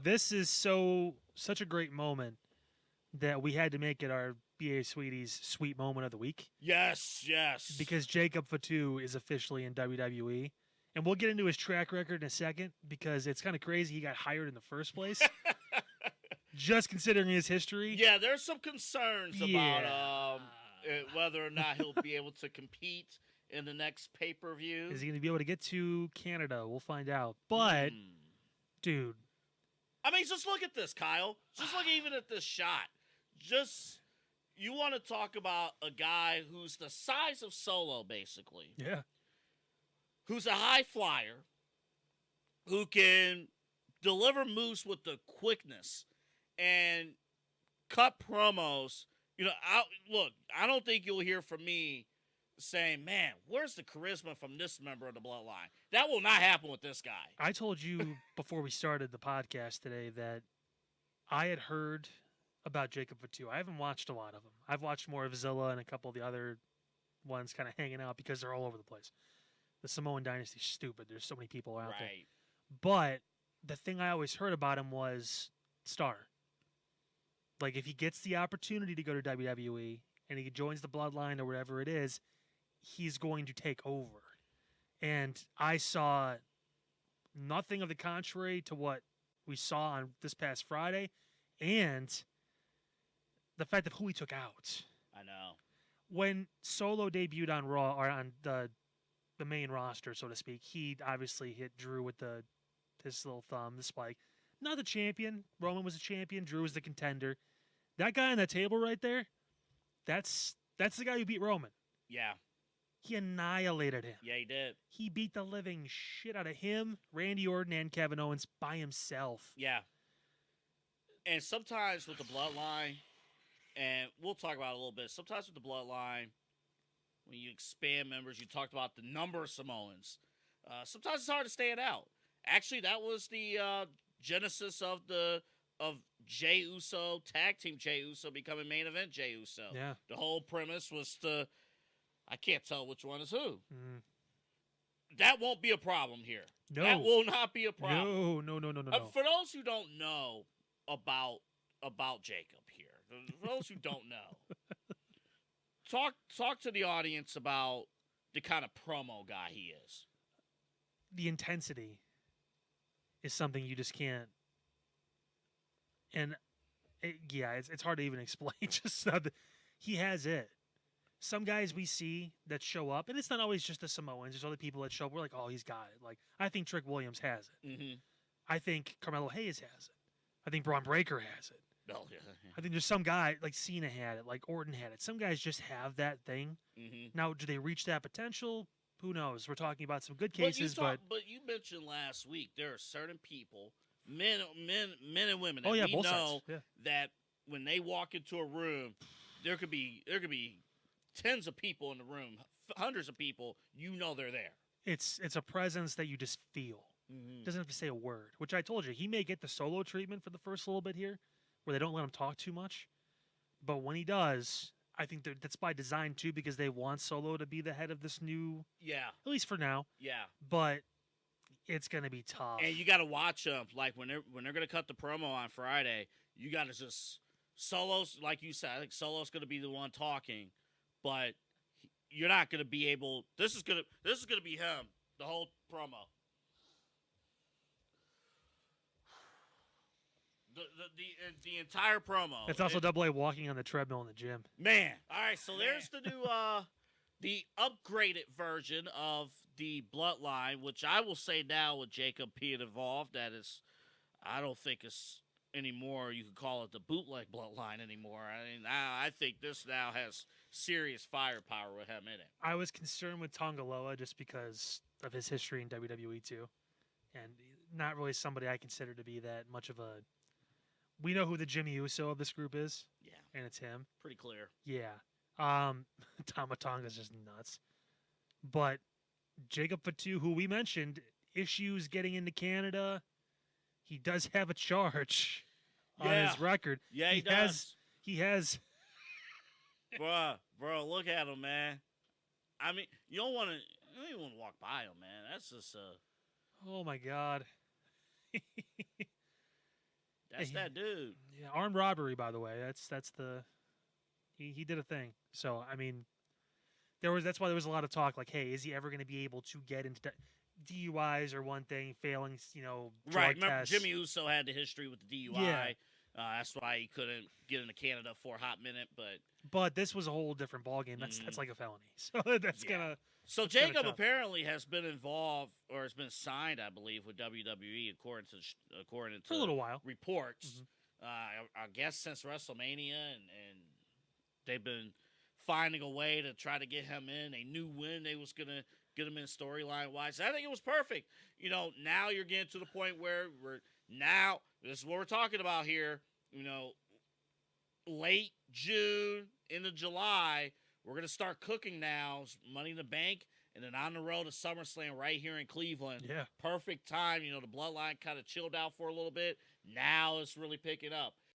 This is such a great moment that we had to make it our BA Sweeties sweet moment of the week. Yes. Because Jacob Fatu is officially in WWE. And we'll get into his track record in a second because it's kind of crazy he got hired in the first place. Just considering his history. Yeah, there's some concerns about whether or not he'll be able to compete in the next pay-per-view. Is he going to be able to get to Canada? We'll find out. But, dude. I mean, just look at this, Kyle. Just look even at this shot. You want to talk about a guy who's the size of Solo, basically. Yeah. Who's a high flyer, who can deliver moves with the quickness and cut promos. You know, I don't think you'll hear from me saying, man, where's the charisma from this member of the Bloodline? That will not happen with this guy. I told you before we started the podcast today that I had heard about Jacob Fatu. I haven't watched a lot of them. I've watched more of Zilla and a couple of the other ones kind of hanging out because they're all over the place. The Samoan Dynasty's stupid. There's so many people out there. But the thing I always heard about him was star. Like, if he gets the opportunity to go to WWE and he joins the Bloodline or whatever it is, he's going to take over. And I saw nothing of the contrary to what we saw on this past Friday and the fact of who he took out. I know. When Solo debuted on Raw, or on the main roster, so to speak, he obviously hit Drew with his little thumb, the spike. Not the champion. Roman was a champion. Drew was the contender. That guy on that table right there, that's the guy who beat Roman. Yeah. He annihilated him. Yeah, he did. He beat the living shit out of him, Randy Orton, and Kevin Owens by himself. Yeah. And sometimes with the Bloodline, and we'll talk about it a little bit, sometimes with the Bloodline, when you expand members, you talked about the number of Samoans. Sometimes it's hard to stand out. Actually, that was the genesis of Jey Uso, tag team Jey Uso, becoming main event Jey Uso. Yeah. The whole premise was I can't tell which one is who. Mm. That won't be a problem here. No. That will not be a problem. No. For those who don't know about Jacob here, for those who don't know, talk to the audience about the kind of promo guy he is. The intensity is something you just can't. And it's hard to even explain. Just he has it. Some guys we see that show up, and it's not always just the Samoans. There's other people that show up. We're like, oh, he's got it. Like, I think Trick Williams has it. Mm-hmm. I think Carmelo Hayes has it. I think Braun Breaker has it. Oh, yeah. I think there's some guy, like Cena had it, like Orton had it. Some guys just have that thing. Mm-hmm. Now, do they reach that potential? Who knows? We're talking about some good cases, but you mentioned last week there are certain people, men and women, that both know sides. that when they walk into a room, there could be tens of people in the room, hundreds of people. You know they're there. It's a presence that you just feel. Mm-hmm. Doesn't have to say a word. Which I told you, he may get the Solo treatment for the first little bit here, where they don't let him talk too much. But when he does, I think that's by design too, because they want Solo to be the head of this new. Yeah. At least for now. Yeah. But it's gonna be tough. And you got to watch them. Like when they're gonna cut the promo on Friday, you got to just Solo's, like you said. I think Solo's gonna be the one talking, but you're not gonna be able. This is gonna be him the whole promo. The entire promo. It's also Double A walking on the treadmill in the gym. Man. All right, so there's the new the upgraded version of the Bloodline, which I will say now with Jacob being involved, that is, I don't think it's anymore. You could call it the bootleg Bloodline anymore. I mean, I think this now has serious firepower with him in it. I was concerned with Tongaloa just because of his history in WWE too, and not really somebody I consider to be that much of a. We know who the Jimmy Uso of this group is. Yeah. And it's him. Pretty clear. Yeah. Tama Tonga's just nuts. But Jacob Fatu, who we mentioned, issues getting into Canada. He does have a charge on his record. Yeah, he does. He has. Bro, look at him, man. I mean, you don't even want to walk by him, man. That's just Oh, my God. That's that dude. Yeah, armed robbery, by the way. That's the he did a thing. So I mean, that's why there was a lot of talk like, hey, is he ever going to be able to get into DUIs or one thing, failing, drug Right. Remember, tests. Jimmy Uso had the history with the DUI. Yeah. That's why he couldn't get into Canada for a hot minute. But this was a whole different ballgame. That's like a felony. So that's gonna. So that's kinda Jacob tough. apparently has been involved or has been signed, I believe, with WWE according to for a little while reports. I guess since WrestleMania, and they've been finding a way to try to get him in. They knew when they was gonna get him in storyline wise. I think it was perfect. Now you're getting to the point where this is what we're talking about here. Late June into July, we're gonna start cooking now. Money in the Bank, and then on the road to SummerSlam right here in Cleveland. Yeah. Perfect time. The Bloodline kind of chilled out for a little bit. Now it's really picking up.